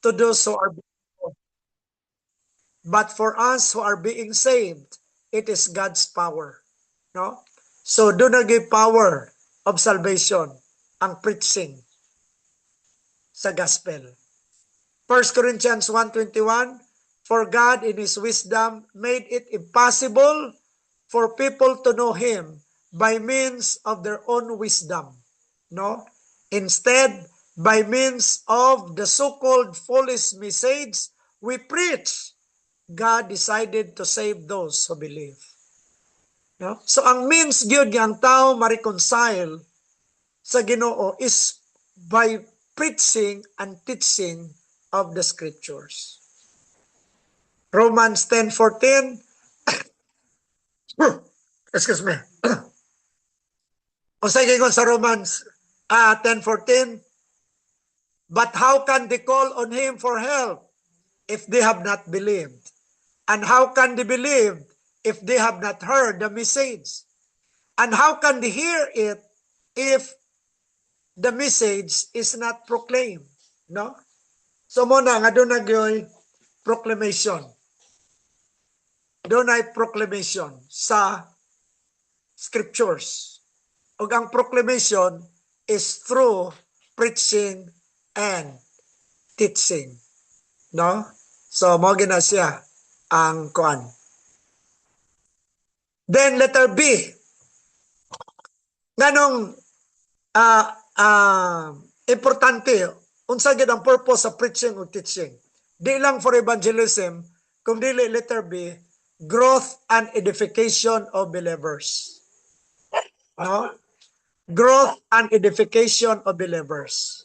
to those who are being lost. But for us who are being saved, it is God's power. No? So do not give power of salvation ang preaching sa gospel. 1 Corinthians 1:21, for God in His wisdom made it impossible for people to know Him by means of their own wisdom. No? Instead, by means of the so-called foolish message we preach, God decided to save those who believe. No? So ang means gyud nga ang tao ma-reconcile sa Ginoo is by preaching and teaching of the scriptures. Romans 10:14 excuse me. Unsay gingon sa Romans 10:14? But how can they call on Him for help if they have not believed? And how can they believe if they have not heard the message? And how can they hear it if the message is not proclaimed? No? So muna nga doon nagyoy proclamation. Doon ay proclamation sa scriptures. Ug ang proclamation is through preaching and teaching. No? So mo gina siya ang kuan. Then letter B. Nganong importante unsa gid ang purpose sa preaching ug teaching? Di lang for evangelism, kung dili letter B, growth and edification of believers. No? Growth and edification of believers.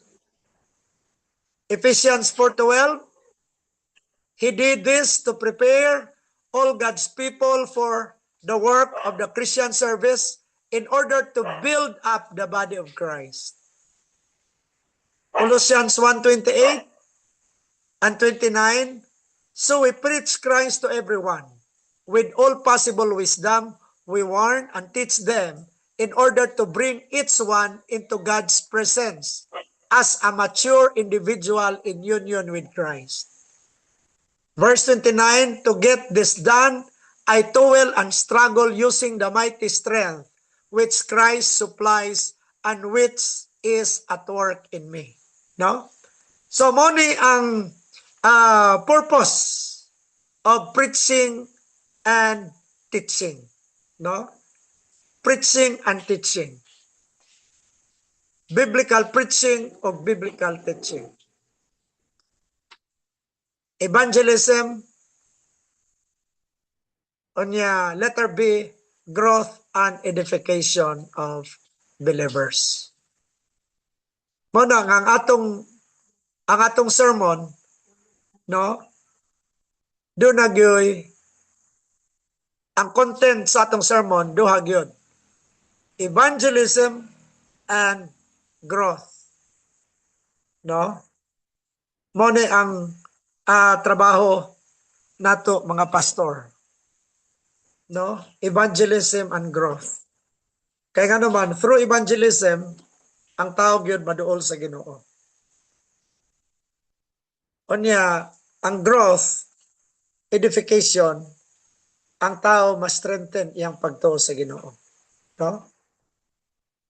Ephesians 4:12, He did this to prepare all God's people for the work of the Christian service in order to build up the body of Christ. Colossians 1:28 and 29, so we preach Christ to everyone. With all possible wisdom, we warn and teach them in order to bring each one into God's presence as a mature individual in union with Christ. Verse 29, to get this done, I toil and struggle using the mighty strength which Christ supplies and which is at work in me. No? So mo ni ang purpose of preaching and teaching. No? Preaching and teaching. Biblical preaching o biblical teaching. Evangelism, onya letter B, growth and edification of believers. Muna ang atong sermon, no? Do nagyoy ang content sa atong sermon duha gyud. Evangelism and growth. No? Mo ni ang trabaho nato mga pastor. No? Evangelism and growth. Kaya nga naman, through evangelism, ang tao gyud maduol sa Ginoo. Unya, ang growth, edification, ang tao mas strengthen iyang pagtuo sa Ginoo. No?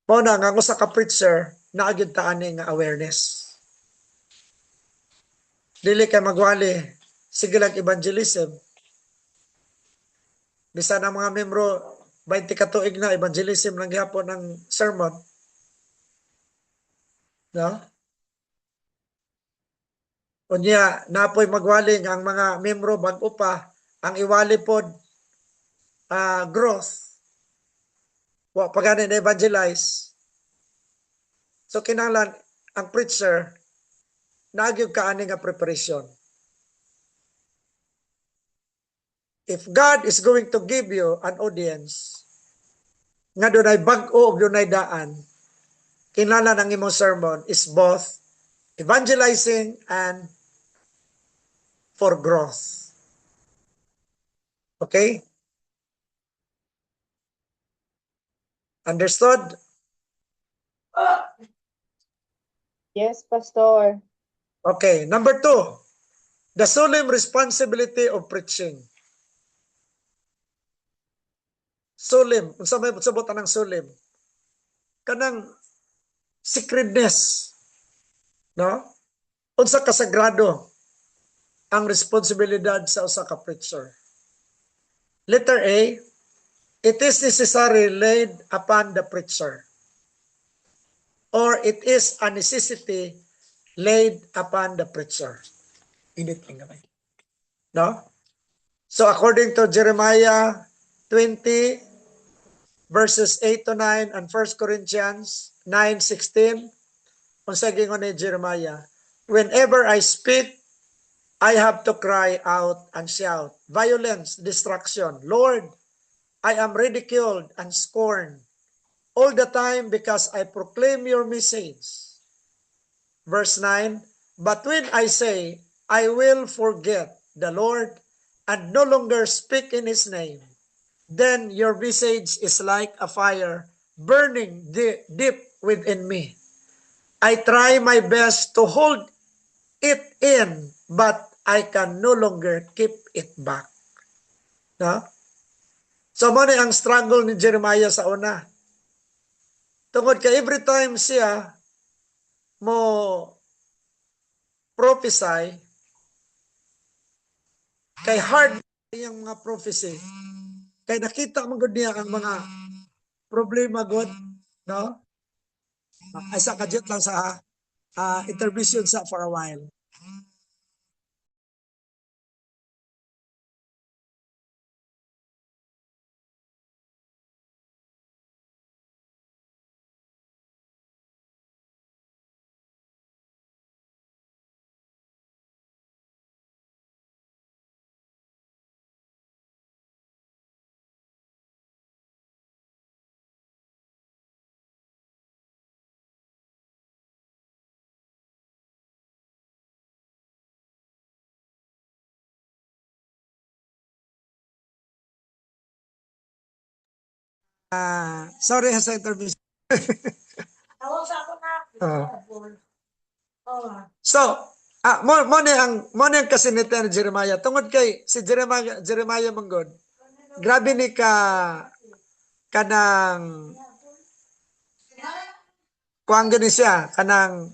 Muna nga sa ka-preacher, naagid ta ani nga awareness. Dili kay magwali, sige lang evangelism. Bisan ang mga membro 20 ka tuig na evangelism lang gyapon ng sermon. No? Unya, napoy magwali ang mga membro bag-o pa ang iwali pod growth. Wa pa gani na evangelize. So kinahanglan ang preacher nagyud ka ani nga preparation. If God is going to give you an audience nga dunay bag-o ug dunay daan, kinahanglan ang imong sermon is both evangelizing and for growth. Okay? Understood? Yes, Pastor. Okay, number 2, the solemn responsibility of preaching. Solemn, unsa may sabot anang solemn? Kanang sacredness, no? Unsa kasagrado ang responsibilidad sa usa ka preacher. Letter A, it is necessary laid upon the preacher, or it is a necessity laid upon the preacher. Init ang gamay. No? So according to Jeremiah 20 verses 8 to 9 and 1 Corinthians 9:16, unsa gingon ni Jeremiah, whenever I speak, I have to cry out and shout, violence, destruction. Lord, I am ridiculed and scorned all the time because I proclaim your message. Verse 9, but when I say, I will forget the Lord and no longer speak in His name, then your message is like a fire burning deep within me. I try my best to hold it in, but I can no longer keep it back. No? So, mo ang struggle ni Jeremiah sa una. Tungod ka every time siya mo prophesy, kay hard yung mga prophecy, kay nakita mo gud niya ang mga problema gud, no? Ay sa kadyot lang sa intervention sa for a while. Sorry sa intervention. So, mo ni ang kasinita ni Jeremiah. Tungod kay si Jeremiah manggod. Grabe ni kanang kuang gani siya kanang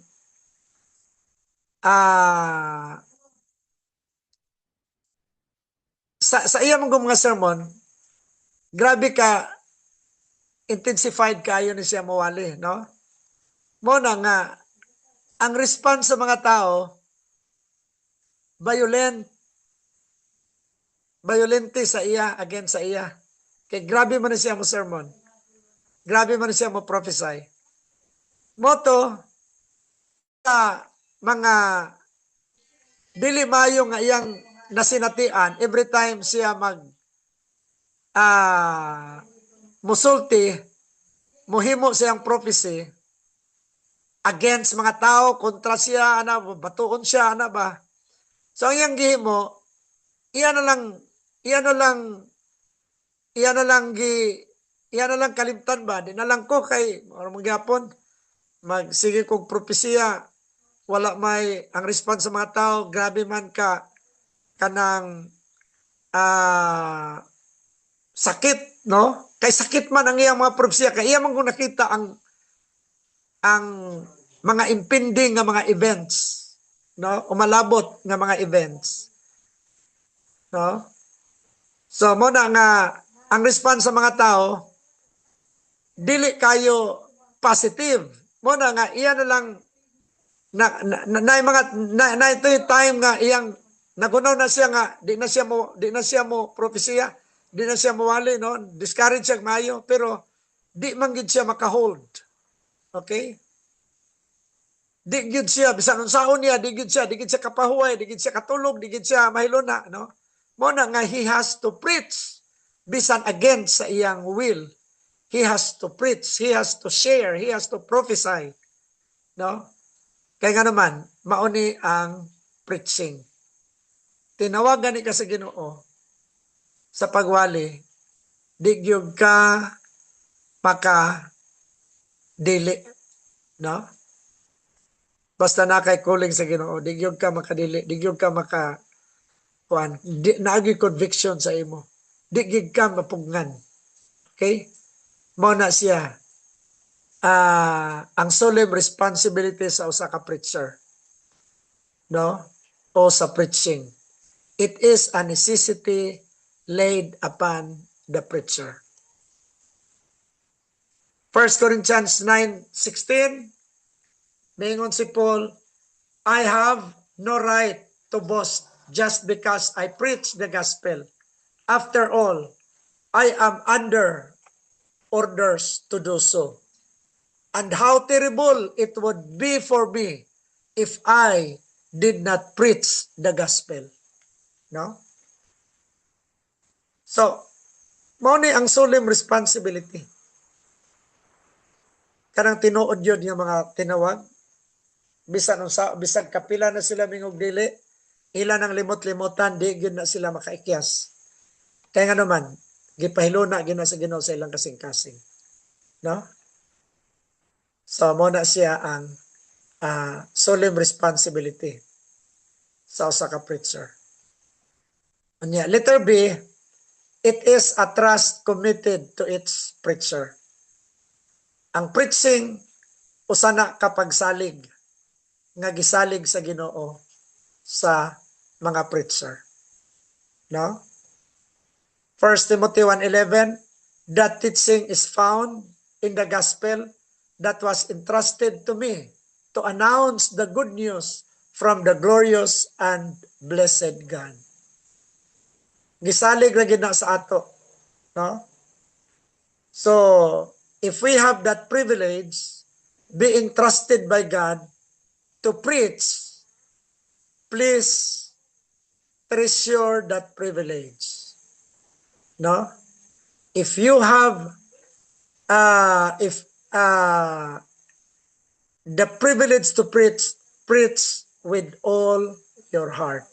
sa iya mong mga sermon, grabe ka intensified kayo ni siya mawali, no? Mo na nga ang response sa mga tao violente sa iya, against sa iya. Kay grabe man siya mo sermon. Grabe man siya mo prophesy. Moto sa mga dili mayo nga iyang nasinatian every time siya musulti, muhimo siyang prophecy against mga tao, kontra siya, batuon siya, ba? So ang iyang gihimo, iyan na lang kalimtan ba? Di na lang ko kay magyapon magsige kog propesya, wala may ang response sa mga tao, grabe man ka kanang sakit, no? Kay sakit man ang iyang mga propesya, kay iya man kung nakita ang mga impending nga mga events, no? Umalabot nga mga events, no? So mo na nga ang response sa mga tao dili kayo positive. Mo na nga iya na lang na ito yung time nga iyang nagunaw na siya nga di na siya mo propesya, di na siya mawali, no? Discourage siya mayo, pero di man gid siya makahold. Okay? Di gid siya bisan unsaon niya, di gid siya kapahuway, di gid siya katulog, di gid siya mahilona, no? Mo na nga he has to preach bisan against sa iyang will. He has to preach, he has to share, he has to prophesy, no? Kaya nga naman, mauni ang preaching. Tinawagan ni ka sa Ginoo sa pagwali, di gyud ka maka dili, no? Basta na kay calling sa Ginoo, digyog ka makadili, digyog ka maka kuan, naagi conviction sa imo. Digyog ka mapugnan. Okay? Mao na siya ang solemn responsibility sa usa ka preacher, no? O sa preaching. It is a necessity laid upon the preacher. 1 Corinthians 9:16, mingon si Paul, I have no right to boast just because I preach the gospel. After all, I am under orders to do so. And how terrible it would be for me if I did not preach the gospel. No? So, mao ni ang solemn responsibility. Kanang tinuod yun yung mga tinawag, bisan kapila na sila mingog dili, ila ng limot-limutan, di gyud na sila makaikyas. Kaya nga naman, gipahiluna gyud na sa Ginoo sa ilang kasing-kasing. No? So, mo na siya ang solemn responsibility sa usa ka preacher. Anya, letter B, it is a trust committed to its preacher. Ang preaching usa na kapag salig nga gisalig sa Ginoo sa mga preacher. No? 1 Timothy 1:11, that teaching is found in the gospel that was entrusted to me to announce the good news from the glorious and blessed God. Gisalig ra gid na sa ato, no? So, if we have that privilege, being trusted by God to preach, please treasure that privilege. No? If you have the privilege to preach, preach with all your heart.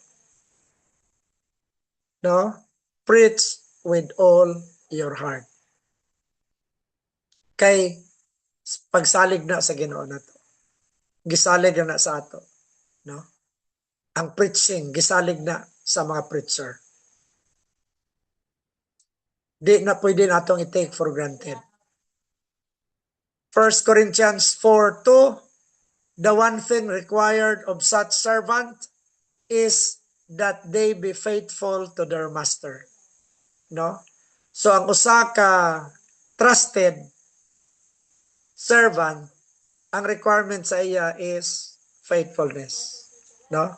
No? Preach with all your heart. Kay pagsalig na sa Ginoo nato. Gisalig na sa ato, no? Ang preaching gisalig na sa mga preacher. Di na pwede natong i-take for granted. 1 Corinthians 4:2, the one thing required of such servant is that they be faithful to their master. No? So ang usa ka trusted servant, ang requirement sa iya is faithfulness. No?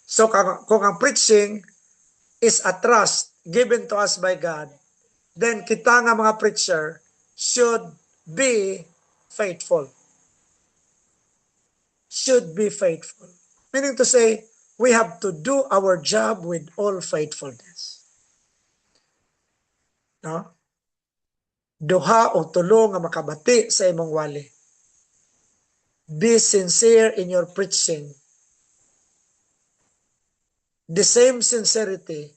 So kung ang preaching is a trust given to us by God, then kita nga mga preacher should be faithful. Should be faithful. Meaning to say, we have to do our job with all faithfulness. No? Duha o tulo nga makabati sa imong wali. Be sincere in your preaching. The same sincerity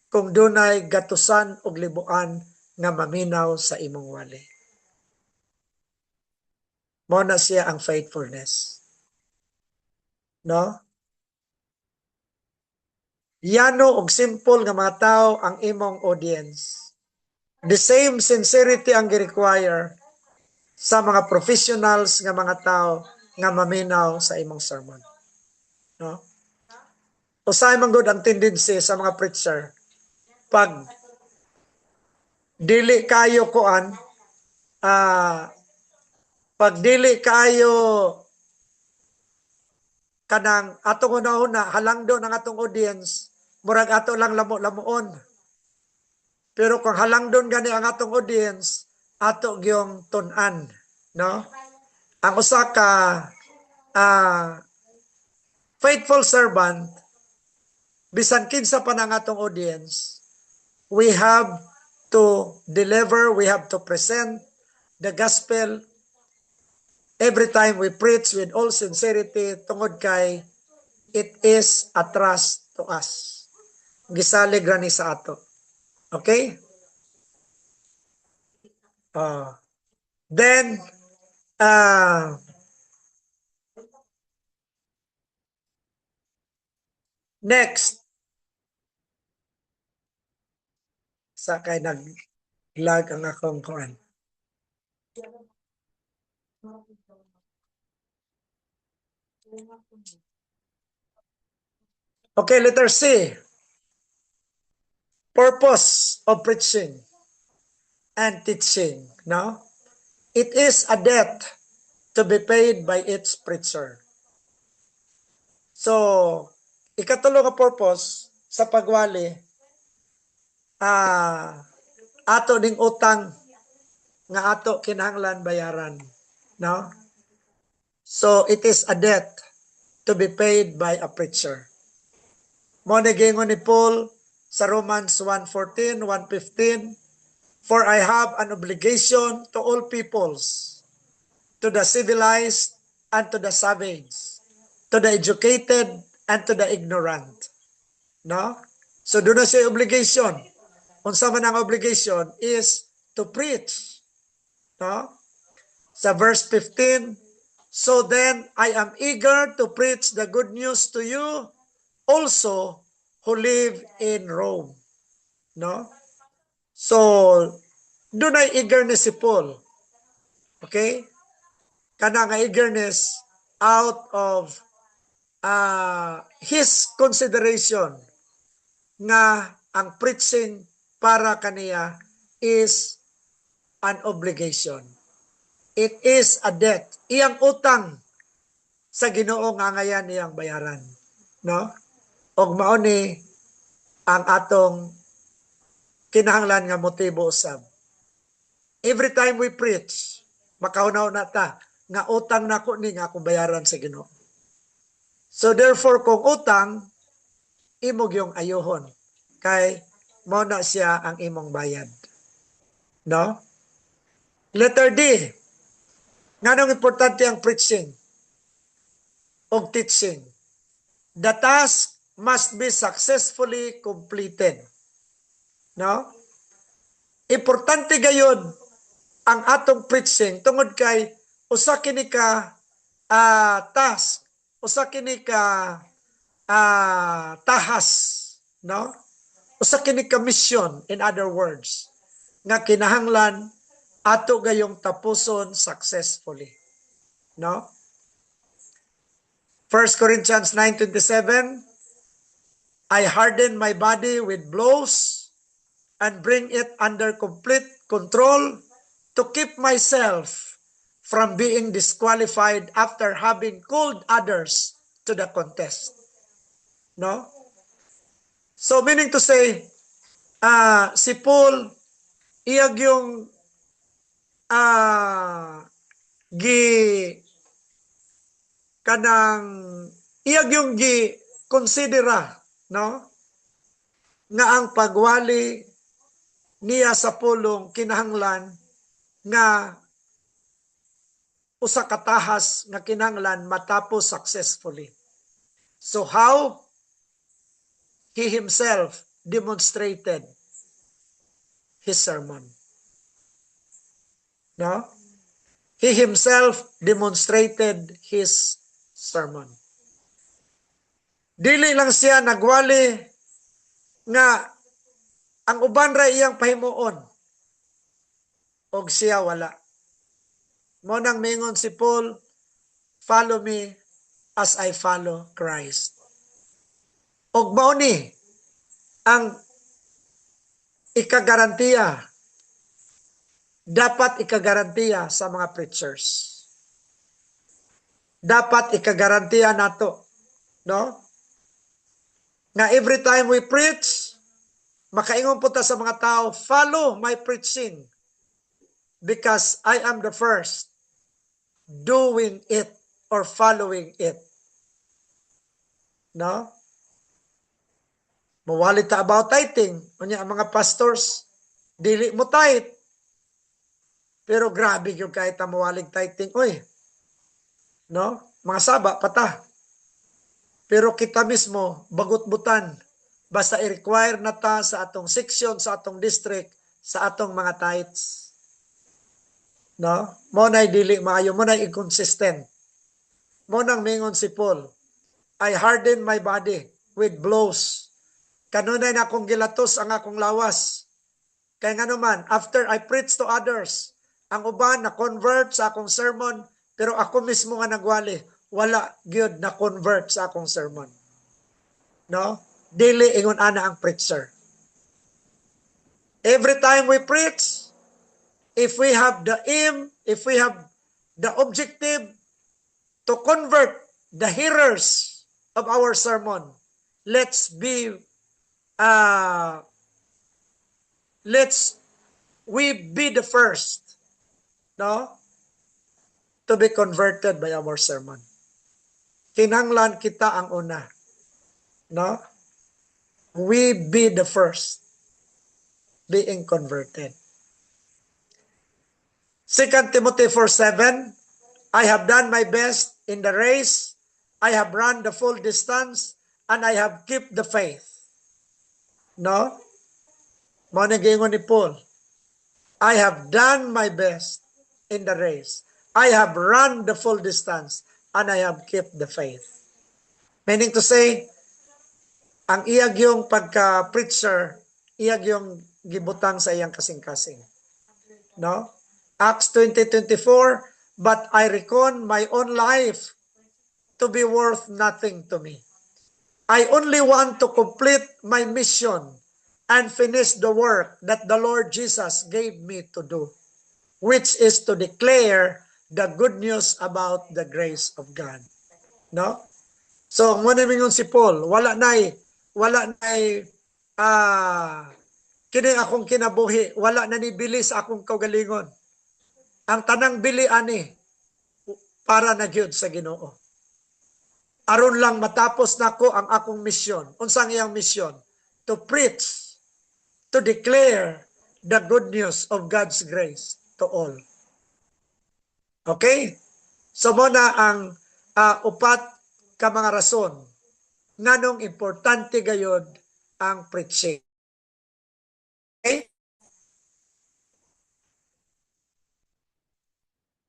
kung dunay gatusan og libuan nga maminaw sa imong wali. Mao na siya ang faithfulness. No? Yano og simple nga mga tao ang imong audience. The same sincerity ang gi-require sa mga professionals nga mga tao nga maminaw sa imong sermon. No? Usahay man gud ang tendency sa mga preacher pag dili kayo kuan pag dili kayo kanang atong una-una halangdo ng atong audience, murag ato lang lamo-lamuon. Pero kung halangdon gani ang atong audience, ato gyung tun-an, no? Ang usa ka faithful servant, bisan kinsa pa ng atong audience, we have to deliver, we have to present the gospel every time we preach with all sincerity tungod kay it is a trust to us. Gisalig ra ni sa ato. Okay? Then Next, sa kay nag-lag ang akong kuan. Okay, letter C. Purpose of preaching and teaching. No? It is a debt to be paid by its preacher. So, ikatulo nga purpose sa pagwali, ato ning utang nga ato kinahanglan bayaran. No? So, it is a debt to be paid by a preacher. Mo ni gingon ni Paul sa Romans 1:14, 1:15, for I have an obligation to all peoples, to the civilized and to the savage, to the educated and to the ignorant. No? So doon na siya obligation. Unsa man ang obligation is to preach. No? Sa verse 15, so then I am eager to preach the good news to you also who live in Rome. No? So, doon ay eagerness si Paul. Okay? Kana nga eagerness out of his consideration nga ang preaching para kaniya is an obligation. It is a debt. Iyang utang sa Ginoo nga ngayan iyang bayaran. No? Og mao ni ang atong kinahanglan nga motibo usab. Every time we preach, makahunaw na ta nga utang nako ni nga akong bayaran sa Ginoo. So therefore kung utang, imog yung ayohon kay mo na siya ang imong bayad. No? Letter D. Nganong importante ang preaching o teaching? The task must be successfully completed. No? Importante gayud ang atong preaching tungod kay usa kini ka task, usa kini ka tahas, no? Usa kini ka mission, in other words, nga kinahanglan ato gayong tapuson successfully. No? 1 Corinthians 9:27, I harden my body with blows and bring it under complete control to keep myself from being disqualified after having called others to the contest. No? So meaning to say, si Paul, iyag yung iyag yung konsidera, no? Nga ang pagwali niya sa pulong kinahanglan nga usa ka tahas nga kinahanglan matapos successfully. So how he himself demonstrated his sermon. No? He himself demonstrated his sermon. Dili lang siya nagwali nga ang uban ra iyang pahimuon og siya wala. Mo nang mingon si Paul, follow me as I follow Christ. Og mao ni ang ikagarantiya, dapat ikagarantiya sa mga preachers. Dapat ikagarantiya nato, no? Nga every time we preach, makaingon po ta sa mga tao, follow my preaching because I am the first doing it or following it. No? Mawalit ta about tithing. Unya ang mga pastors, dili mo tithe. Pero grabe yung kahit na mawalig tithing. Uy, no? Mga saba, pata. Pero kita mismo, bagut-butan. Basta i-require na ta sa atong section, sa atong district, sa atong mga tithes. No? Mo na'y dili maayo, mo na'y inconsistent. Mo nang mingon si Paul, I harden my body with blows. Kanunay na akong gilatos ang akong lawas. Kaya nga naman, after I preach to others, ang uban na convert sa akong sermon, pero ako mismo nga nagwali, wala gyud na convert sa akong sermon. No? Dili ingon ana ang preacher. Every time we preach, if we have the aim, if we have the objective to convert the hearers of our sermon, let's we be the first, no, to be converted by our sermon. Kinanglan kita ang una, no? We be the first being converted. 2 Timothy 4:7, I have done my best in the race, I have run the full distance, and I have kept the faith. No? Mao ni giingon ni Paul, I have done my best in the race. I have run the full distance and I have kept the faith. Meaning to say, ang iyag yung pagka-preacher, iyag yung gibutang sa iyang kasing-kasing. No? Acts 20:24, but I reckon my own life to be worth nothing to me. I only want to complete my mission and finish the work that the Lord Jesus gave me to do, which is to declare the good news about the grace of God. No? So, muna mingon si Paul, wala nay kini akong kinabuhi, wala na ni bili sa akong kaugalingon. Ang tanang bili ani para na gyud sa Ginoo. Aron lang matapos nako ang akong misyon. Unsang iyang misyon? To preach, to declare the good news of God's grace to all. Okay? So muna ang upat ka mga rason nganong importante gayud ang preaching. Okay?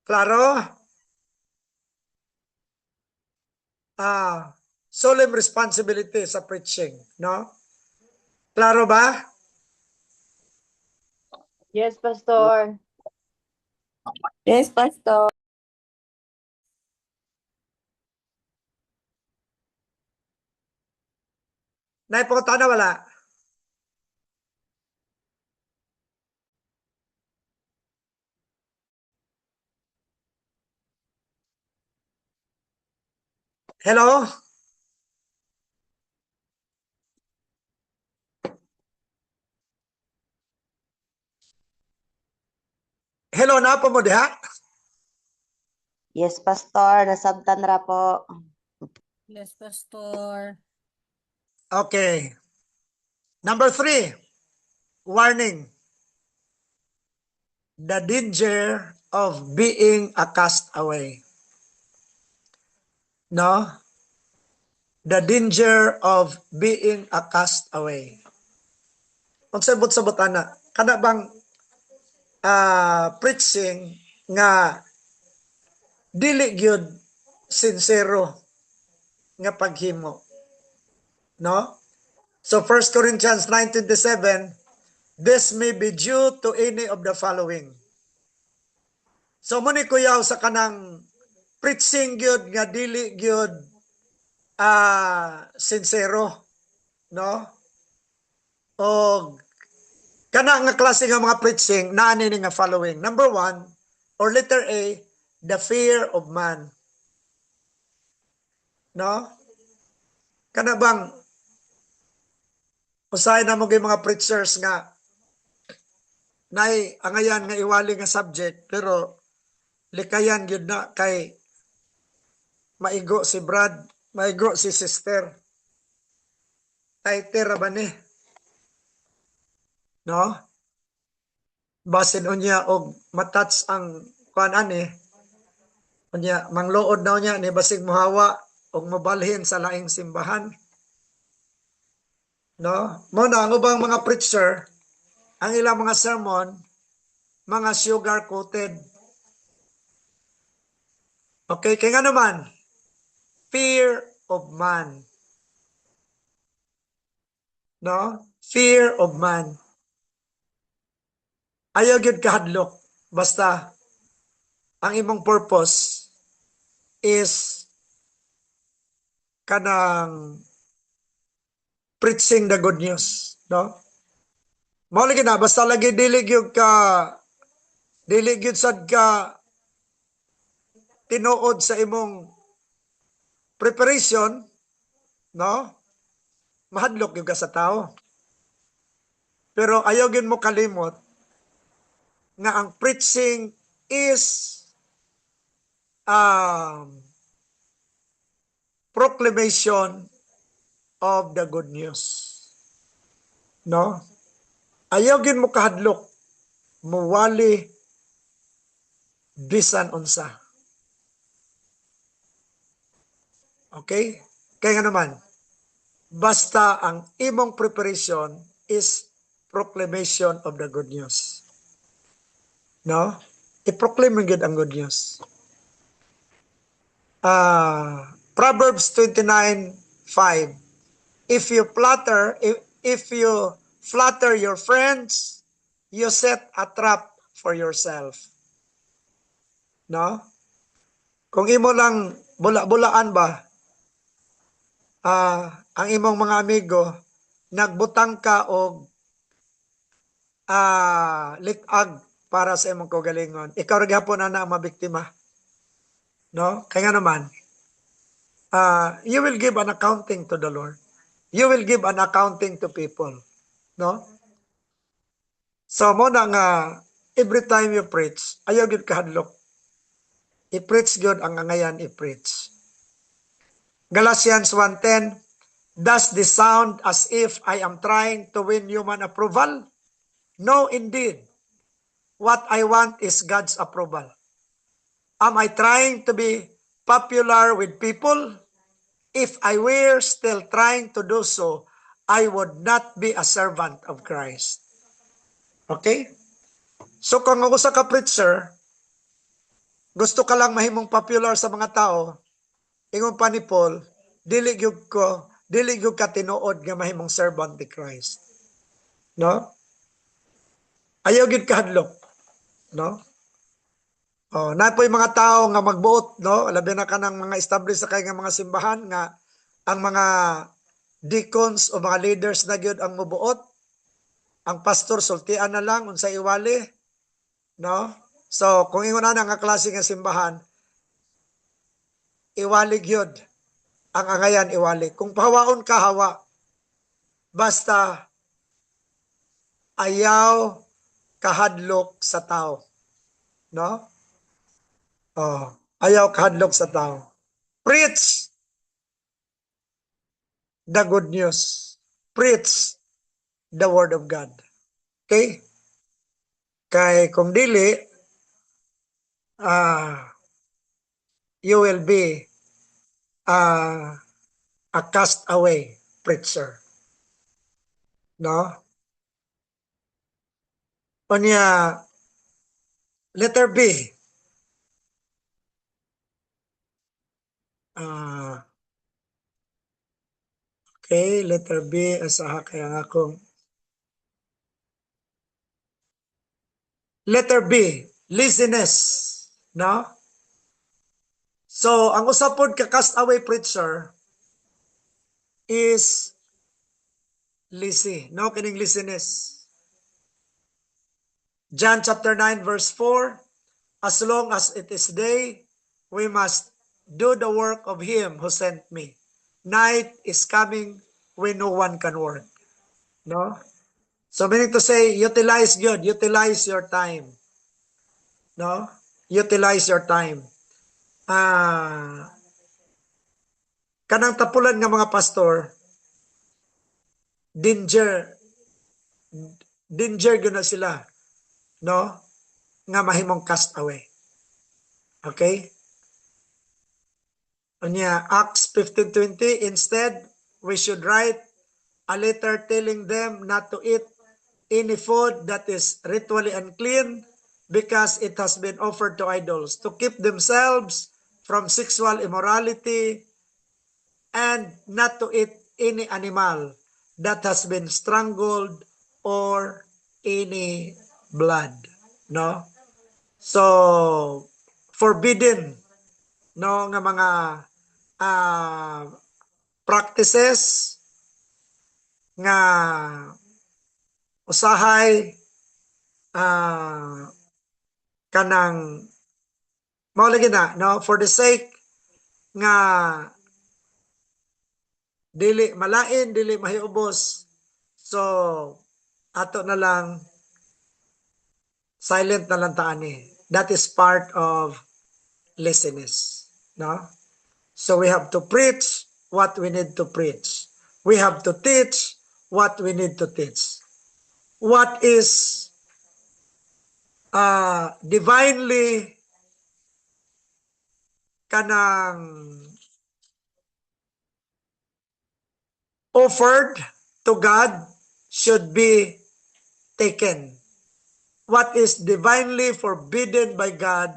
Klaro? Solemn responsibility sa preaching, no? Klaro ba? Yes, Pastor. Yes, Pastor. Naipunta na wala? Hello? Hello na po mo diha? Yes, Pastor. Nasabtan ra po. Yes, Pastor. Okay. Number 3, warning. The danger of being a castaway. No? The danger of being a castaway. Kung sabot-sabot ana, kana bang preaching nga dili gyud sincero nga paghimo. No? So 1 Corinthians 9:27, this may be due to any of the following. So muni kuyaw sa kanang preaching gyud nga dili gyud sincero, no? O kana nga klase nga mga preaching naa ni nga following. Number 1, or letter A, the fear of man. No? Kana bang usahay na mo mga preachers nga nay angayan nga iwali nga subject pero likayan gyud na kay maigo si Brad, maigo si sister. Ay tira ba ni? No? Basin unya og matats ang kuan ani. Unya mangluod na unya ni basig mohawa og mabalhin sa laing simbahan. No? Mo na ang ubang mga preacher, ang ilang mga sermon, mga sugar-coated. Okay, kaya nga naman, fear of man. no? Fear of man. Ayaw gyud kahadlok. Basta ang imong purpose is kanang preaching the good news, no? Mao lagi na basta lagi dili gyud sad ka tinuod sa imong preparation, no? Mahadlok gyud ka sa tao. Pero ayaw gyud mo kalimot nga ang preaching is proclamation of the good news. No? Ayaw gyud mo kahadlok muwali bisan unsa. Okay? Kaya nga naman, basta ang imong preparation is proclamation of the good news. No? I-proclaim mo gyud ang good news. Proverbs 29:5. If you flatter your friends, you set a trap for yourself. No? Kung imo lang bula-bulaan ba, ang imong mga amigo, nagbutang ka og likag para sa imong kaugalingon, ikaw rin hapon na ang mabiktima. No? Kaya naman, you will give an accounting to the Lord. You will give an accounting to people. No? So, mo na nga, every time you preach, ayaw gyud kahadlok. I-preach gyud ang angayan i-preach. Galatians 1:10, does this sound as if I am trying to win human approval? No, indeed. What I want is God's approval. Am I trying to be popular with people? If I were still trying to do so, I would not be a servant of Christ. Okay? So kung ako sa ka-preacher, gusto ka lang mahimong popular sa mga tao, ingon pa ni Paul, dili gyud ka tinuod nga mahimong servant ni Christ. No? Ayaw gyud kahadlok. No? Oh, na po yung mga tao nga magbuot, no? Labi na ka ng mga established sa kay nga mga simbahan nga ang mga deacons o mga leaders na gyud ang mubuot. Ang pastor sultian na lang unsay iwali, no? So kung ingon na nga klase nga simbahan, iwali gyud ang angayan iwali. Kung pahawaon ka hawa, basta ayaw kahadlok sa tao, no? Oh, ayaw kahadlok sa tao. Preach the good news. Preach the word of God. Okay? Kay kung dili, you will be a castaway preacher. No? Unya, letter B. Okay, letter B, asaha kaya nga akong letter B, laziness. No? So, ang usapod ka castaway preacher is lazy. No? Kining laziness. John chapter 9 verse 4, as long as it is day, we must do the work of him who sent me. Night is coming when no one can work. No? So meaning to say, utilize good, utilize your time. No? Utilize your time. Kanang tapulan nga mga pastor, danger gyud na sila, no? Nga mahimong cast away. Okay? Unya, Acts 15:20, instead, we should write a letter telling them not to eat any food that is ritually unclean because it has been offered to idols, to keep themselves from sexual immorality, and not to eat any animal that has been strangled or any blood, no? So forbidden, no, nga mga ah, practices nga usahay kanang mao lagi na, no, for the sake nga dili malain, dili mahiubos. So ato na lang silent na lang taani. That is part of laziness, no? So we have to preach what we need to preach. We have to teach what we need to teach. What is divinely kanang offered to God should be taken. What is divinely forbidden by God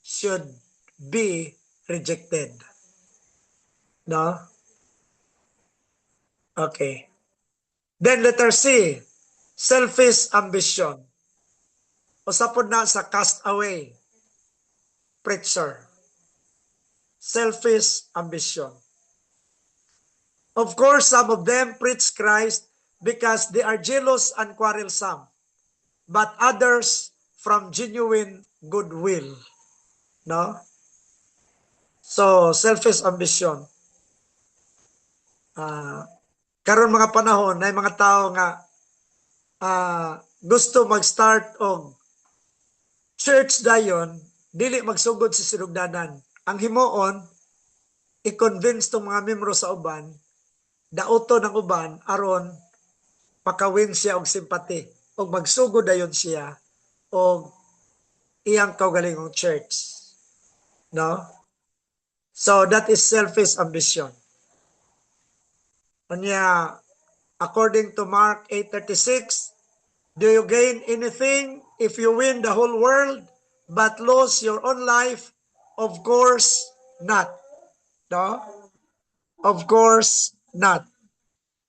should be rejected. No? Okay. Then letter C, selfish ambition. Usapod na sa castaway preacher. Selfish ambition. Of course, some of them preach Christ because they are jealous and quarrelsome, but others from genuine goodwill. No? So, selfish ambition. Karon mga panahon, na mga tao nga gusto mag-start og church dayon, dili magsugod sa sinugdanan. Ang himuon, i-convince tong mga membro sa uban, dauto ng uban, aron makawin siya og simpati, og magsugod dayon siya og iyang kaugalingong church. No? So that is selfish ambition. Kanya, according to Mark 8:36, do you gain anything if you win the whole world but lose your own life? Of course not. No? Of course not.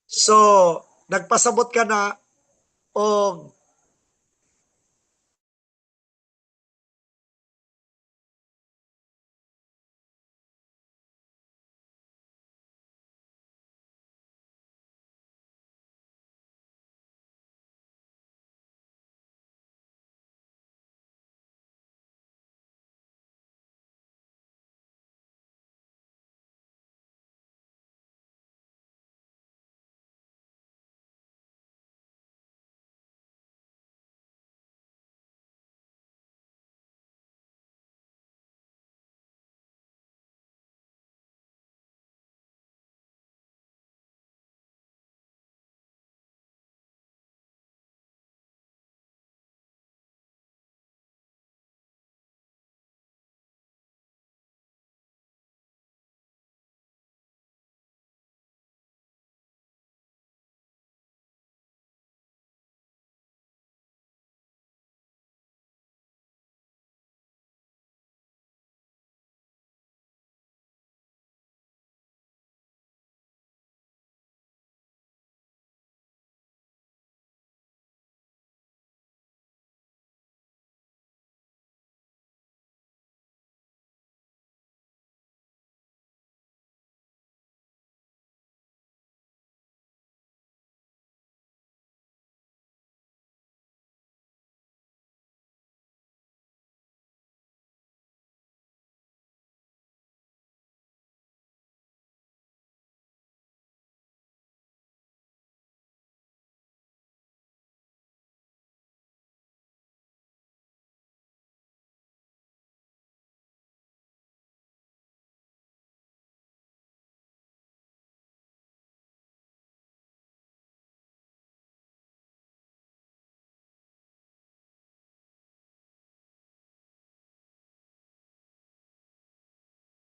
So, nagpasabot ka na og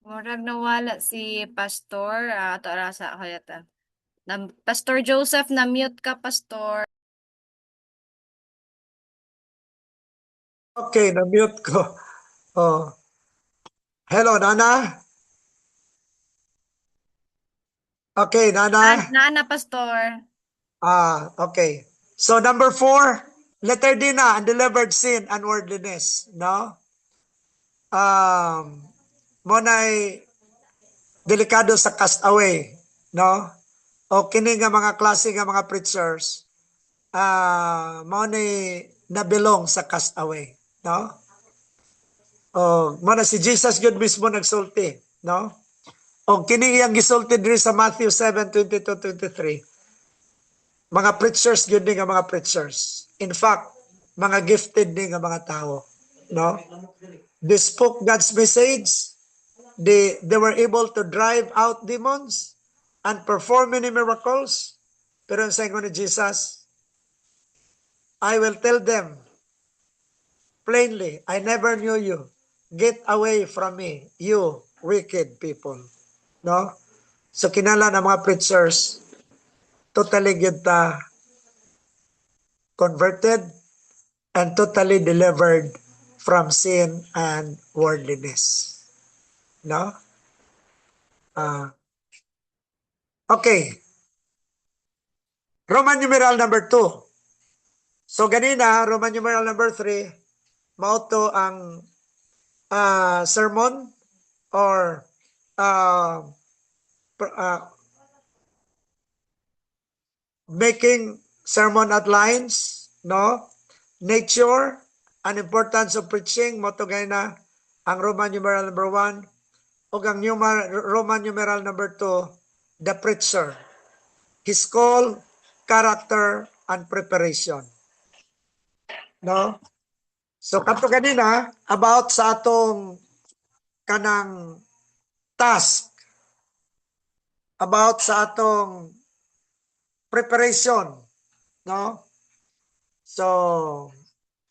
Murag nawala si Pastor. Ato ara sa hayata. Pastor Joseph, na-mute ka, Pastor. okay, na-mute ko. Oh. Hello, Nana? Okay, Nana? Naana, Pastor. Okay. So number 4, letter D na, undelivered sin, unworldliness, no? Mo na'y delikado sa castaway, no? O kini nga mga klase nga mga preachers, mo ni nabilong sa castaway, no? O mo na si Jesus good mismo nagsulti, no? O kini iyang gisulti diri sa Matthew 7:22-23. Mga preachers gyud ni nga mga preachers. In fact, mga gifted ni nga mga tao, no? They spoke God's message. They were able to drive out demons and perform many miracles. Pero ang sabi ni Jesus, I will tell them plainly, I never knew you. Get away from me, you wicked people. No? So kinala ng mga preachers, totally good converted and totally delivered from sin and worldliness. No? Okay. Roman numeral number 2. So ganina, Roman numeral number 3, mauto ang sermon or making sermon outlines, no? Nature and importance of preaching, mauto ganina ang Roman numeral number 1 o ang Roman numeral number 2, the preacher. His call, character, and preparation. No? So kato ganina about sa atong kanang task, about sa atong preparation, no? So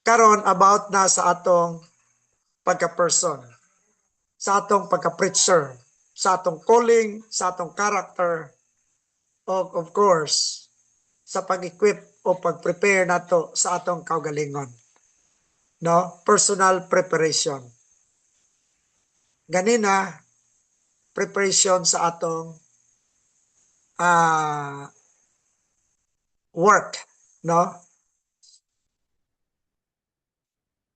karon about na sa atong pagka-person, sa atong pagka-preacher, sa atong calling, sa atong character, of course sa pag-equip o pag-prepare nato sa atong kaugalingon. No? Personal preparation. Ganina, preparation sa atong work, no?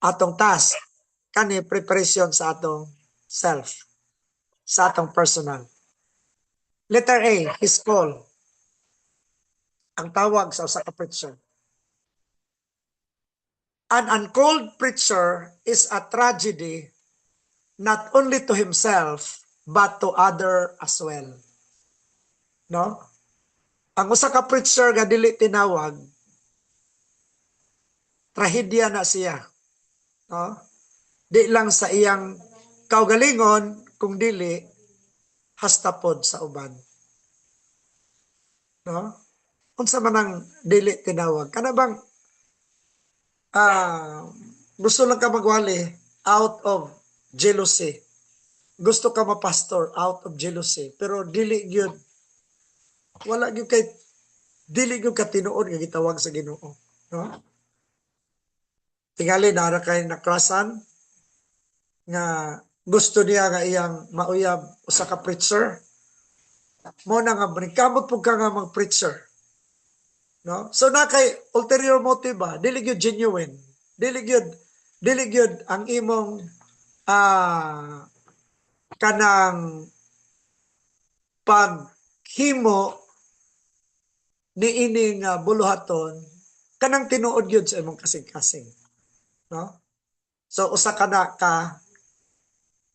Atong task, kani preparation sa atong self, sa atong personal. Letter A, his call. Ang tawag sa usa ka preacher. An uncalled preacher is a tragedy not only to himself but to other as well. No? Ang usa ka preacher nga dili tinawag, trahedya na siya. No? Di lang sa iyang kaugalingon, kung dili, hastapod sa uban. No? Unsa man ang dili tinawag? Kana bang gusto lang ka magwali out of jealousy. Gusto ka mapastor out of jealousy. Pero dili gyud, wala gyud kay, dili gyud ka tinuod nga gitawag sa Ginoo. No? Tingali nara kay nakrasan nga gusto niya nga iyang mauyab usa ka preacher. Mo na nga kamot pug ka nga mag-preacher. No? So na kay ulterior motive ba, dili gyud genuine. Dili gyud ang imong kanang paghimo ni ining buluhaton kanang tinuod gyud sa imong kasing-kasing. No? So usa kana ka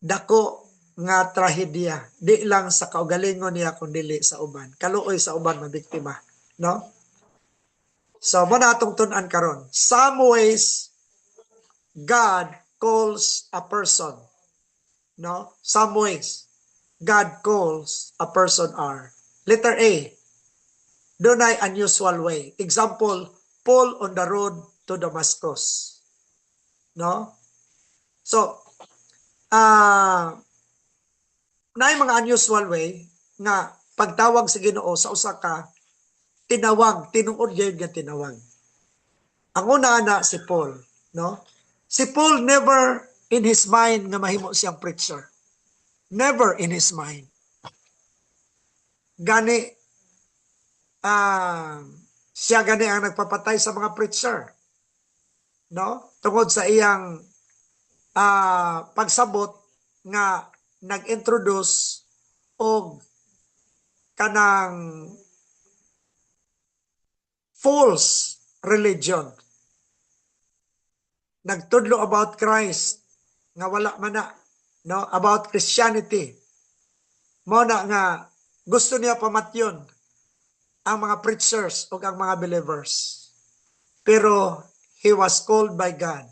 dako nga trahedya, di lang sa kaugalingon niya kundi sa uban. Kaluoy sa uban mabiktima, no? So mo na atong tun-an karon. Some ways God calls a person. No? Some ways God calls a person are. Letter A, dunay unusual way. Example, Paul on the road to Damascus. No? So, naay mga unusual way nga pagtawag sa Ginoo sa usa ka tinawag, tinuod gyud nga tinawag. Ang una na si Paul, no? Si Paul never in his mind nga mahimo siyang preacher. Never in his mind. Gani Siya gani ang nagpapatay sa mga preacher, no? Tungod sa iyang pagsabot nga nag-introduce og kanang false religion. Nagtudlo about Christ nga wala man na, no, about Christianity. Mo na nga gusto niya pamatyon ang mga preachers o ang mga believers. Pero he was called by God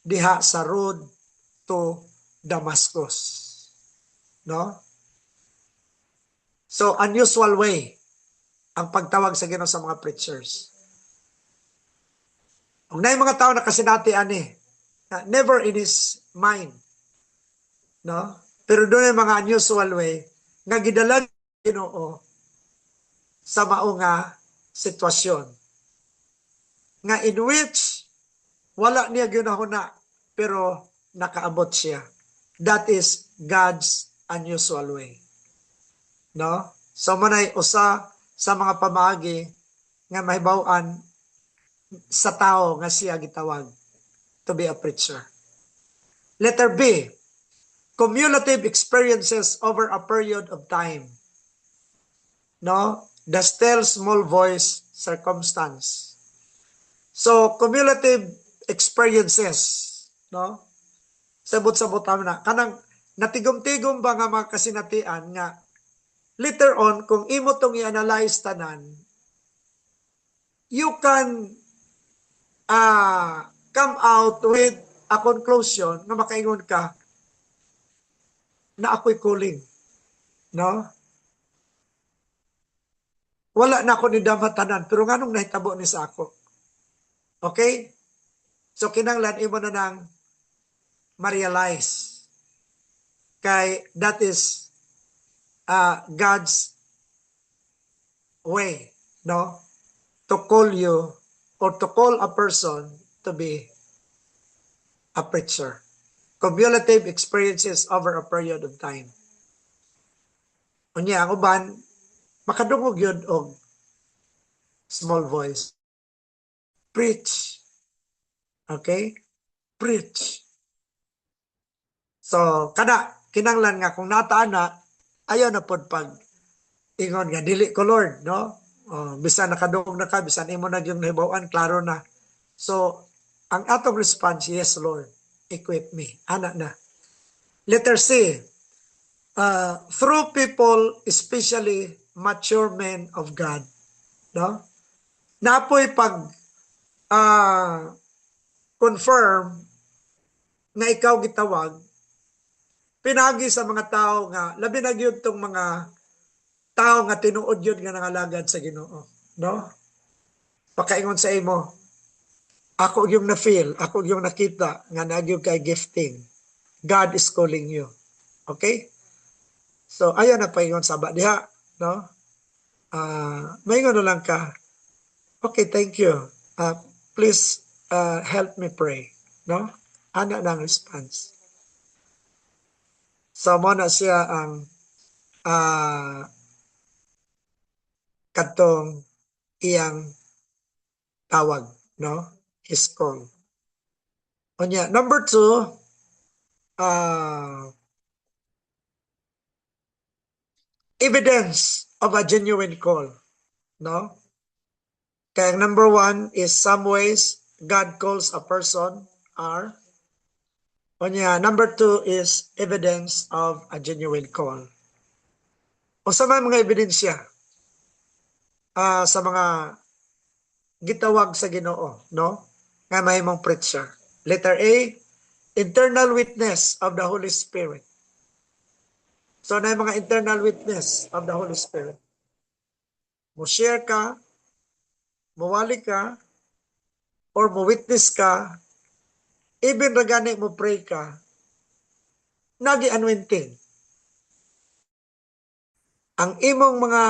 diha sa road to Damascus. No? So, unusual way ang pagtawag sa Ginoo sa mga preachers. Kung na mga tao na kasinati ani, never in his mind, no? Pero doon yung mga unusual way nga gidala ng Ginoo sa mao nga sitwasyon nga in which wala niya ginahuna pero nakaabot siya. That is God's unusual way. No? So manay usa sa mga pamaagi nga mahibaw-an sa tao nga siya gitawag to be a preacher. Letter B, cumulative experiences over a period of time. No? The still small voice circumstance. So, cumulative experiences, no? Sabot-sabot na. Kanang natigom-tigom ba nga mga kasinatian nga later on, kung imo tong i-analyze tanan, you can come out with a conclusion na makaingon ka na ako'y calling. No? Wala na ako ni damatanan, pero nga nung nahitabo ni sa ako. Okay? So, kinanglan, imo na nang ma-realize. Kay, that is God's way, no? To call you or to call a person to be a preacher. Cumulative experiences over a period of time. Unya, ang uban, makadungog yun og small voice. Preach. Okay? Preach. So, kinanglan nga, kung nataan na, ayaw na pod pag ingon nga, dili ko Lord, no? Bisan nakadungog na ka, bisan imo na yung nahibawan, klaro na. So, ang atong response, yes Lord, equip me. Ana na. Letter C, through people, especially mature men of God. No? Napoy pag confirm nga ikaw gitawag, pinagi sa mga tao nga, labi na yun tong mga tao nga tinuod yun nga nangalagad sa Ginoo. No? Pakaingon sa imo, ako yung na-feel, ako yung nakita nga nagyo kay gifting. God is calling you. Okay? So, ayan na paingon sa diha. No? Maingon na lang ka, okay, thank you. Please help me pray. No? Ana na ang response. So, mo na siya ang katong iyang tawag. No? His call. Onya, number 2, evidence of a genuine call. No? Kaya number 1 is some ways God calls a person are. Onya, number 2 is evidence of a genuine call. O sa mga ebidensya sa mga gitawag sa Ginoo, no? Nga mahimong preacher. Letter A, internal witness of the Holy Spirit. So, na mga internal witness of the Holy Spirit. Mo-share ka, mawali ka, or mo-witness ka, even ragani mo pray ka, nagi-anointing. Ang imong mga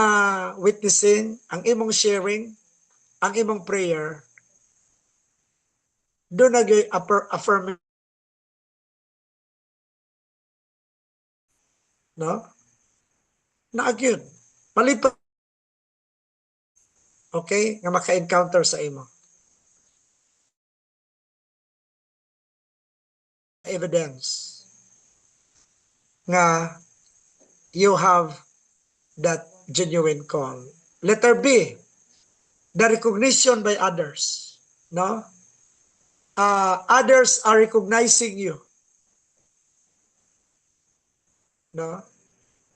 witnessing, ang imong sharing, ang imong prayer, doon nag-affirm. No? Naagyod. Malipat. Okay? Nga maka-encounter sa imo. Evidence nga you have that genuine call. Letter B, the recognition by others. No? Others are recognizing you. No?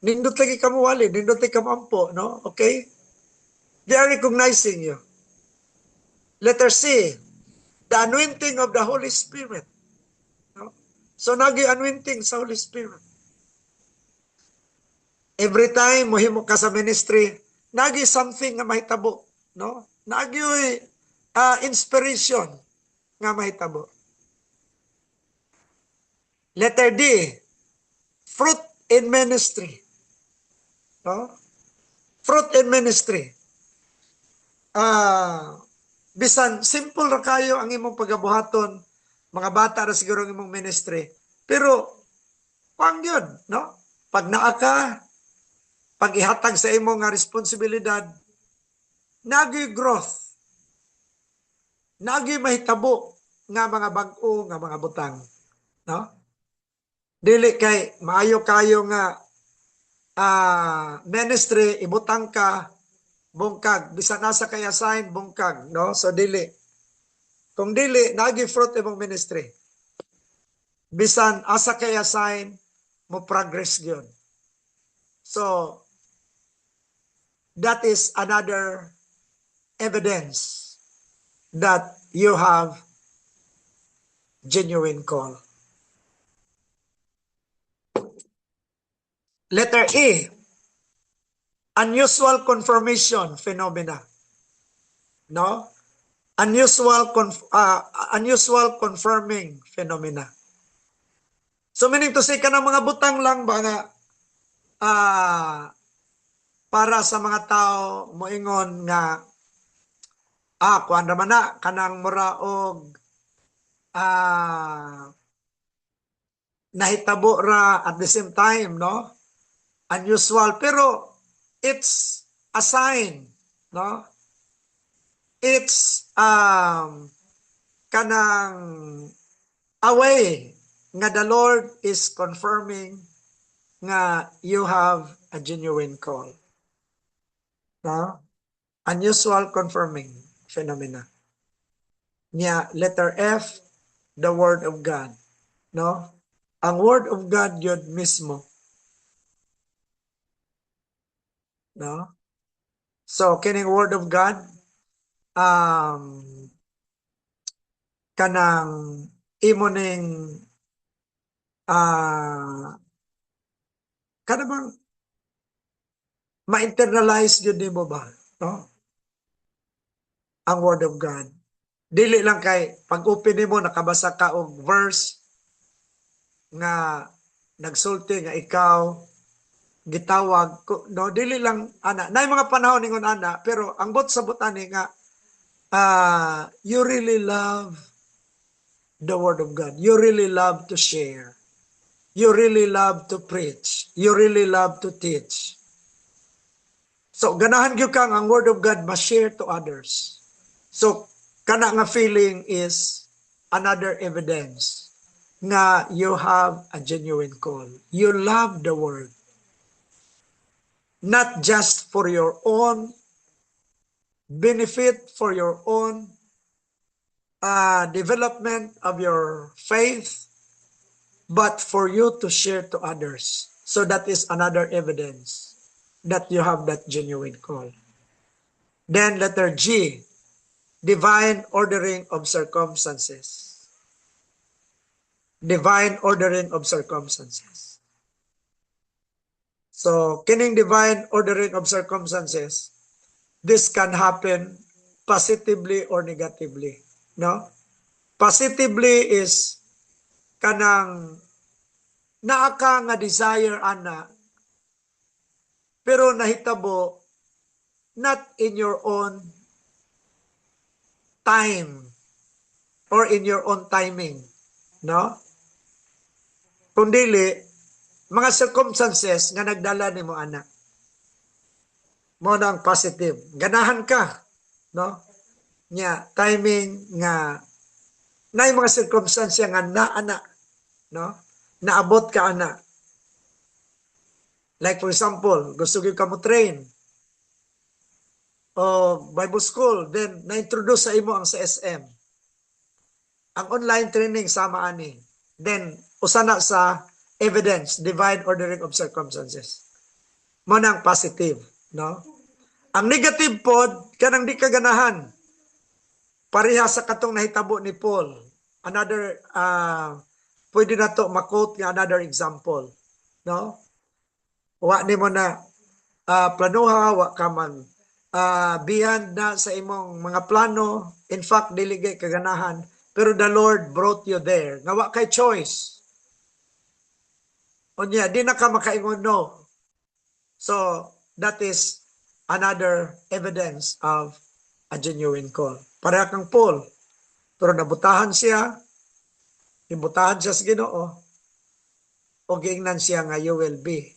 Nindot lagi ka mo wali, nindot lagi ka mo ampo, no? Okay? They are recognizing you. Letter C, the anointing of the Holy Spirit. No? So, nagi-anointing sa Holy Spirit. Every time mohimo ka sa ministry, nagi something nga mahitabo. No? Nagi inspiration nga mahitabo. Letter D, fruit in ministry. No? Fruit in ministry. Bisan simple ra kayo ang imong pagabuhaton, mga bata ra siguro ang imong ministry. Pero pang yun, no? Pag naa ka, pag ihatag sa imong nga responsibilidad, nagi growth. Nagi mahitabo nga mga bag-o nga mga butang, no? Dili kay maayo kayo nga ministry ibutang ka bungkag bisan nasa kay assign bungkag, no? So dili. Kung dili nagi fruit imong ministry. Bisan asa kay assign mo progress gyud. So that is another evidence that you have genuine call. Letter E, unusual confirmation phenomena. No? Unusual confirming phenomena. So meaning to say, kanang mga butang lang ba nga para sa mga tao moingon nga kuan ra man na kanang muraog nahitabo ra at the same time, no? Unusual, pero it's a sign, no? It's kanang a way nga the Lord is confirming nga you have a genuine call. No? Unusual confirming phenomena. Nya letter F, the word of God. No? Ang word of God yun mismo. No? So kining word of God kanang imo ning kada bang ma-internalize yun mo ba, no? Ang word of God. Dili lang kay pag open nimo nakabasa ka og verse nga nagsulti nga ikaw gitawag no, dili lang ana nay mga panahon ningon ana, pero ang bot sa butani nga you really love the word of God. You really love to share. You really love to preach. You really love to teach. So, ganahan gyud kang ang word of God ma-share to others. So, kana nga feeling is another evidence nga you have a genuine call. You love the word. Not just for your own benefit, for your own development of your faith, but for you to share to others. So that is another evidence that you have that genuine call. Then letter G, divine ordering of circumstances. Divine ordering of circumstances. So, kining divine ordering of circumstances, this can happen positively or negatively. No? Positively is kanang naa ka nga desire ana, pero nahitabo not in your own time or in your own timing, no? Kundili mga circumstances nga nagdala nimo ana. Mo na ang positive. Ganahan ka no? Nya timing nga na mga circumstansya nga naana, no? Naabot ka ana. Like for example, gusto gyud ka mo train o Bible school, then na-introduce sa imo ang CSM. Ang online training sama ani. Then usana sa evidence, divine ordering of circumstances. Mo nang positive, no? Ang negative pod kanang di kaganahan. Pareha sa katong nahitabo ni Paul. Another pwede na to ma-quote nga another example, no? Wa nimo na planuha, wa ka man beyond na sa imong mga plano. In fact, dili kay kaganahan, pero the Lord brought you there. Nga wa kay choice. Unya, di na ka makaingon no. So, that is another evidence of a genuine call. Para kang Paul, pero nabutahan siya, ibutahan siya sa Ginoo, o giingnan siya nga you will be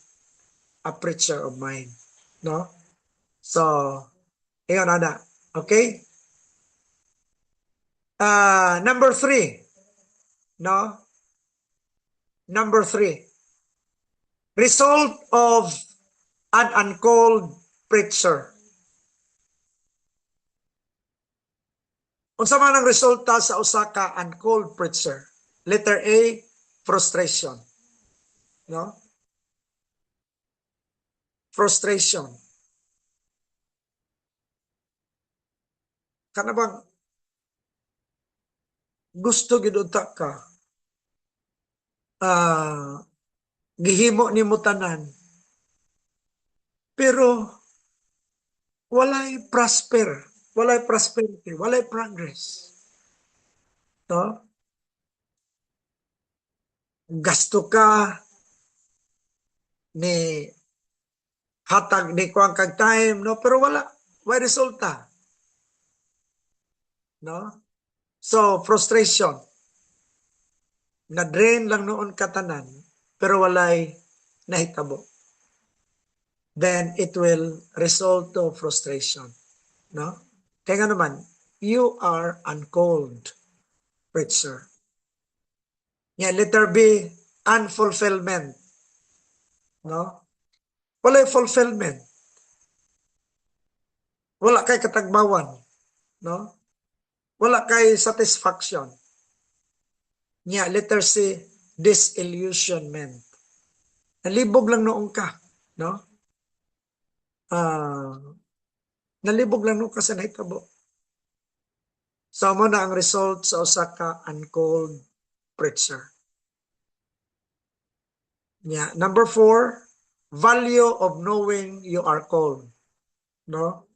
a preacher of mine. No? So, iyon na. Okay? Number 3. No? Number 3. Result of an uncalled preacher. Unsa man ang resulta sa usa ka uncalled preacher? Letter A, frustration. No? Frustration. Kana bang gusto gid unta ka gihimo nimo tanan, pero walay prosperity, walay progress. No? Gasto ka ni hatag ni kuang kag time, no? Pero way resulta. No? So, frustration. Na-drain lang noon katanan, pero walay nahitabo. Then, it will result to frustration. No? Kaya nga naman, you are uncalled preacher. Yeah, letter B, unfulfillment. No? Walay fulfillment. Wala kay katagbawan. No? Wala kay satisfaction. Yeah, letter C, disillusionment. Nalibog lang noong ka. No? Nalibog lang noong ka sa nahitabo. So, mo na ang result sa usa ka uncalled preacher. Yeah. Number 4, value of knowing you are called. No?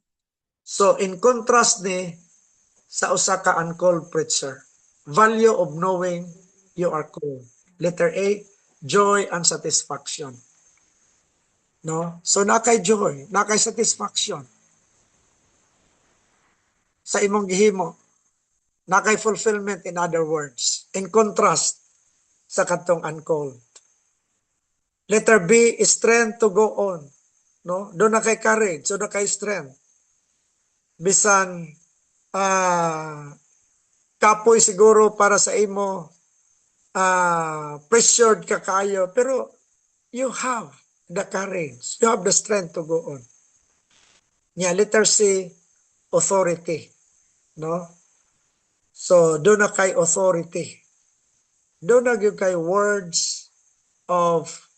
So, in contrast ni sa usa ka uncalled preacher, value of knowing you are called. Letter A, joy and satisfaction. No? So, nakay joy, nakay satisfaction sa imong gihimo. Nakay fulfillment, in other words. In contrast sa katong uncalled. Letter B, strength to go on. No? Doon na kay courage, doon na kay strength. Bisan kapoy siguro para sa imo, pressured ka kayo, pero you have the courage, you have the strength to go on. Yeah, letter C, authority. No? So, doon na kay authority. Doon na yung kay words of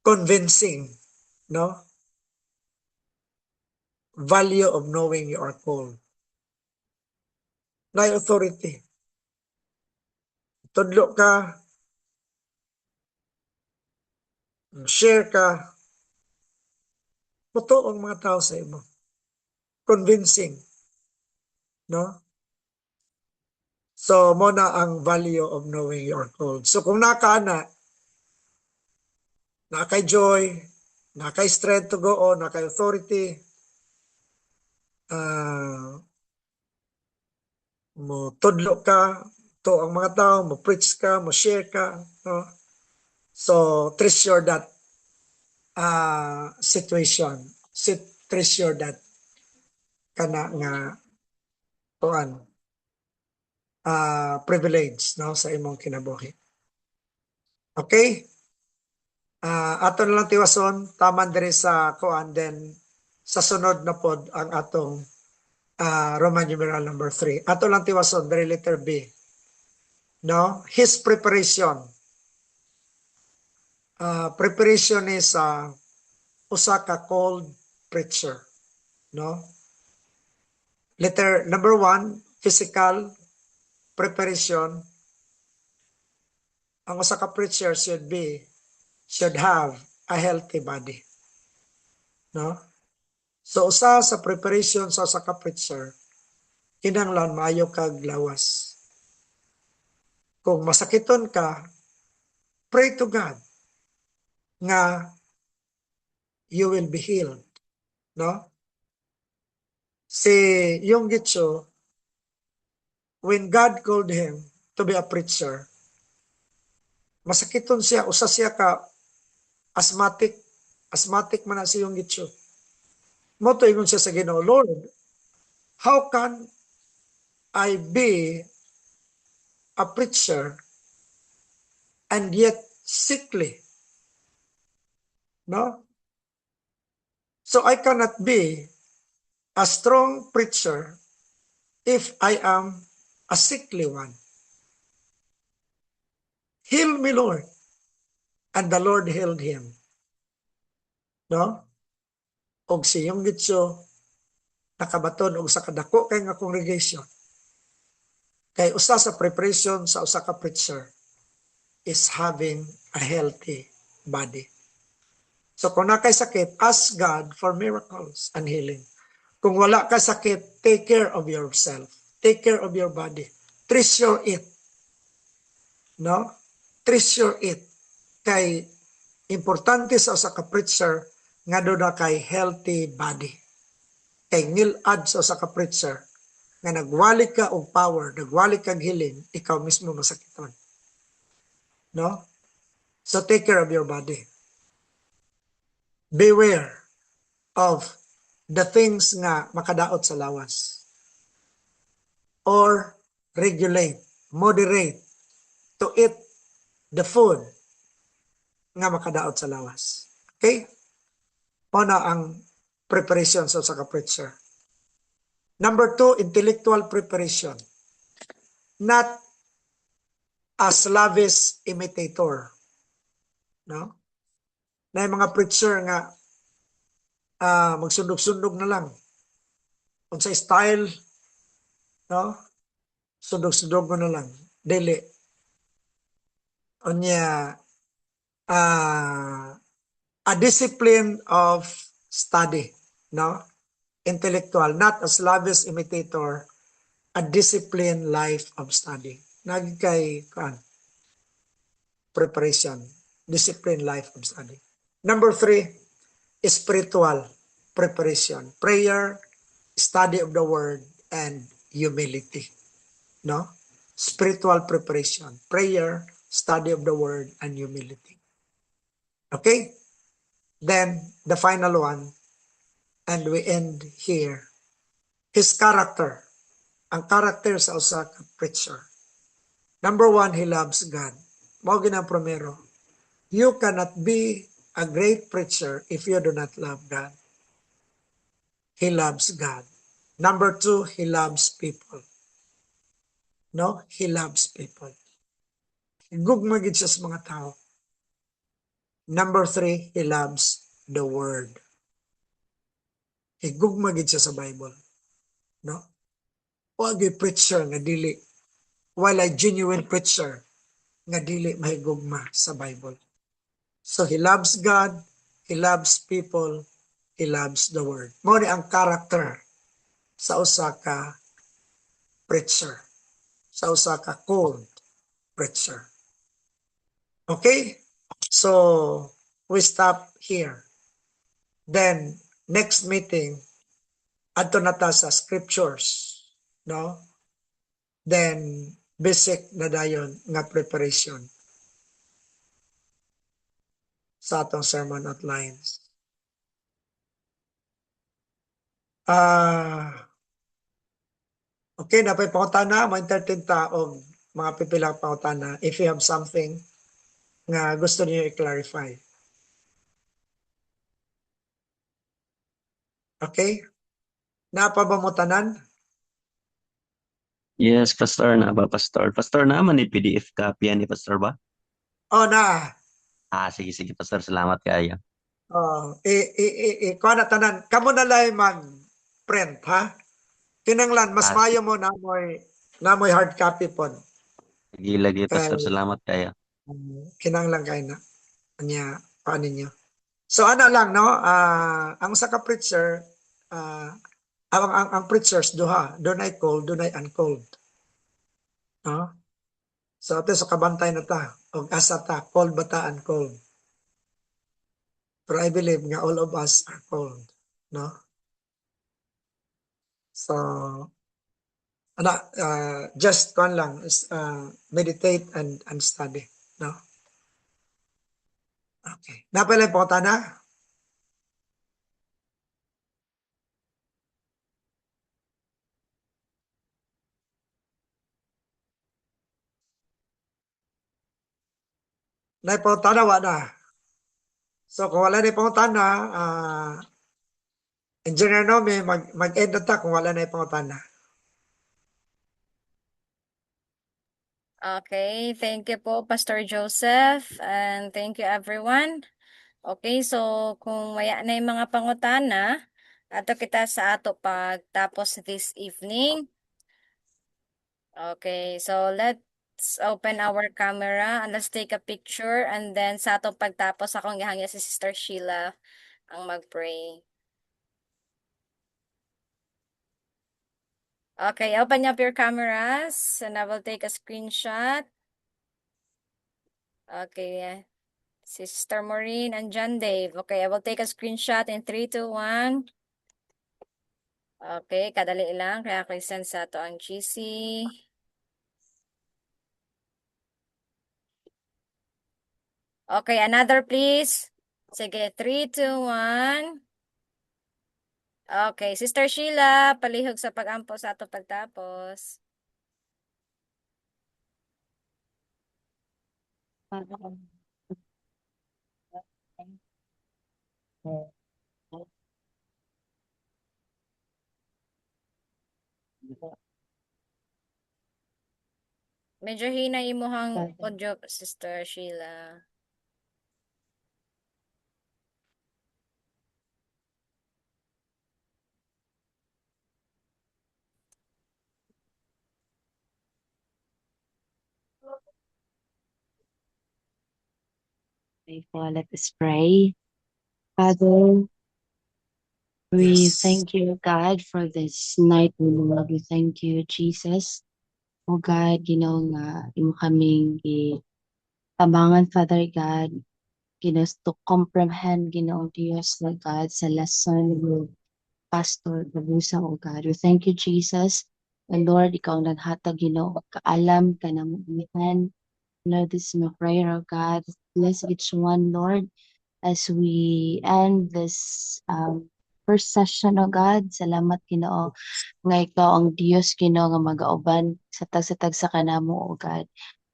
convincing. No? Value of knowing you are called. Na authority. Tudlo ka, share ka, totoo ang mga tao sa imo. Convincing. No? So, mo na ang value of knowing you are called. So, kung nakay joy, nakay strength to go on, nakay authority, mo tudlo ka, to ang mga tao, mo preach ka, mo share ka. No? So, treasure that situation. treasure that kana nga kuan privilege no sa imong kinabuhi. Okay? Aton lang tiwason taman diri sa kuan, then sa sunod na pod ang atong Roman numeral number 3. Ato lang tiwason diri letter B. No? His preparation. Preparation is usa ka called preacher. No? Letter number 1, physical preparation. Ang usa ka preacher should have a healthy body. No? So usa sa preparation sa usa ka preacher, kinahanglan maayo kag lawas. Kung masakiton ka, pray to God nga you will be healed. No? Si Yonggitsu, when God called him to be a preacher, masakiton siya, usa siya ka asthmatic man na si Yonggitsu. Mo to ingon siya sa Ginoo, Lord, how can I be a preacher and yet sickly? No? So I cannot be a strong preacher if I am a sickly one. Heal me, Lord. And the Lord healed him. No? Og si Yonggitsu nakabaton og sa kadako kay nga congregation. Kay usa sa preparation sa usa ka preacher is having a healthy body. So kung nakay sakit, ask God for miracles and healing. Kung wala ka sakit, take care of yourself. Take care of your body. Treasure it. No? Treasure it. Kay importante sa usa ka preacher nga do na kay healthy body. Kay ngilad sa usa ka preacher nga nagwali ka og power, nagwali kag healing, ikaw mismo masakiton. No? So take care of your body. Beware of the things nga makadaot sa lawas. Or regulate, moderate to eat the food nga makadaot sa lawas. Okay? Una ang preparation sa usa ka preacher. Number 2, intellectual preparation. Not a slavish imitator. No? Na yung mga preacher nga magsundog-sundog na lang. Kung sa style, no? Sundog-sundog mo na lang. Dili. Onya, a discipline of study. No? Intellectual, not a slavish imitator, a disciplined life of study. Nagkay preparation, disciplined life of study. Number 3, spiritual preparation. Prayer, study of the word, and humility. No? Spiritual preparation. Prayer, study of the word, and humility. Okay? Then, the final one, and we end here. His character. Ang character sa usa ka preacher. Number 1, he loves God. Mao ginang primero. You cannot be a great preacher if you do not love God. He loves God. Number 2, he loves people. No? He loves people. Gugma gid siya sa mga tao. Number 3, he loves the word. Higugma gid siya sa Bible. No? Wag preacher nga dili. Wala genuine preacher nga dili mahigugma sa Bible. So he loves God, he loves people, he loves the word. Mao ni ang character sa usa ka preacher. Sa usa ka called preacher. Okay? So we stop here. Then next meeting adto na ta sa scriptures, no? Then basic na dayon nga preparation sa atong sermon outlines. Okay, napay pangutana, mo entertain ta og mga pipilang pangutana if you have something nga gusto niyo i-clarify. Okay? Napa ba mo tanan? Yes, Pastor na ba, Pastor? Pastor naman ni PDF copy yan ni Pastor ba? Oh, na. Sige, Pastor. Salamat kayo. Oh, kuha na tanan. Kamo na lay mag-print, ha? Kinanglan, mas Ah, mayo mo na mo'y hard copy po. lagi, Kay, Pastor. Salamat kayo. kinanglan kayo na. Anya, paano ninyo? So, ano lang, no? Ang sa ka-preacher, ang preachers, duha. Doon ay cold, doon ay uncold. No? So, ito sa kabantay na ta. O asa ta, cold ba ta, uncold? Pero I believe nga all of us are cold. No? So, just kan lang, meditate and study. No? Okay. Napalay po ta na? Naipangutana, wala. So, kung wala na ipangutana, engineer no, may mag-end na ta kung wala na ipangutana. Okay, thank you po, Pastor Joseph, and thank you everyone. Okay, so kung maya na yung mga pangutana, ato kita sa ato pagtapos this evening. Okay, so let's open our camera and let's take a picture, and then sa ato pagtapos akong gihangya si Sister Sheila ang mag-pray. Okay, open up your cameras and I will take a screenshot. Okay, Sister Maureen and John Dave. Okay, I will take a screenshot in 3, 2, 1. Okay, kadali lang. Kaya ako send sa to ang GC. Okay, another please. Sige, 3, 2, 1. Okay, Sister Sheila, palihog sa pag-ampo sa ato pagtapos. Medyo hina imuhang audio, Sister Sheila. Let us pray. Father, we Yes. thank you, God, for this night, Lord. We thank you, Jesus. O God, nga imo kaming tabangan, Father God, to comprehend, Diyos, Lord God, sa lesson with Pastor Babusa, O God. We thank you, Jesus. And Lord, ikaw ang naghatag, kaalam ka na mulihan. Lord, this is my prayer, O God. Bless each one, Lord, as we end this first session, O God. Salamat, Ginoo, nga ikaw ang Diyos, Ginoo, nga mag-auban sa tag sa kanamo, O God.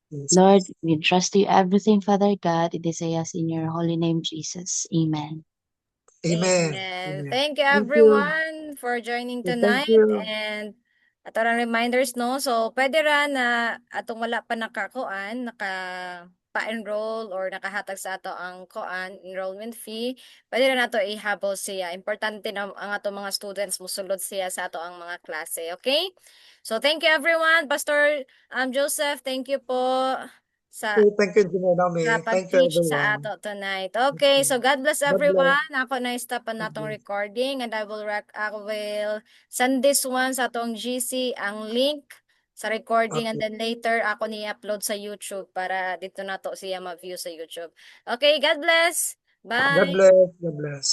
Yes. Lord, we trust you everything, Father God. It is in your holy name, Jesus. Amen. Amen. Amen. Amen. Thank you Thank you. everyone for joining Thank tonight, you. and ato lang reminders, no, so pwede ra na atong wala pa pa-enroll or nakahatag sa ato ang enrollment fee, pwede ra nato ihabol siya. Importante na ang ato mga students musulod siya sa ato ang mga klase. Okay, so thank you everyone. Pastor Joseph, thank you po sa Thank you, Engineer Nami. Thank you, pag-teach sa everyone. ato tonight. Okay, so God bless God bless. everyone. Ako na stopan natong recording, and I will send this one sa atong GC ang link sa recording, and Okay. then later ako ni-upload sa YouTube para dito nato siya ma-view sa YouTube. Okay, God bless. God Bye. bless. God bless.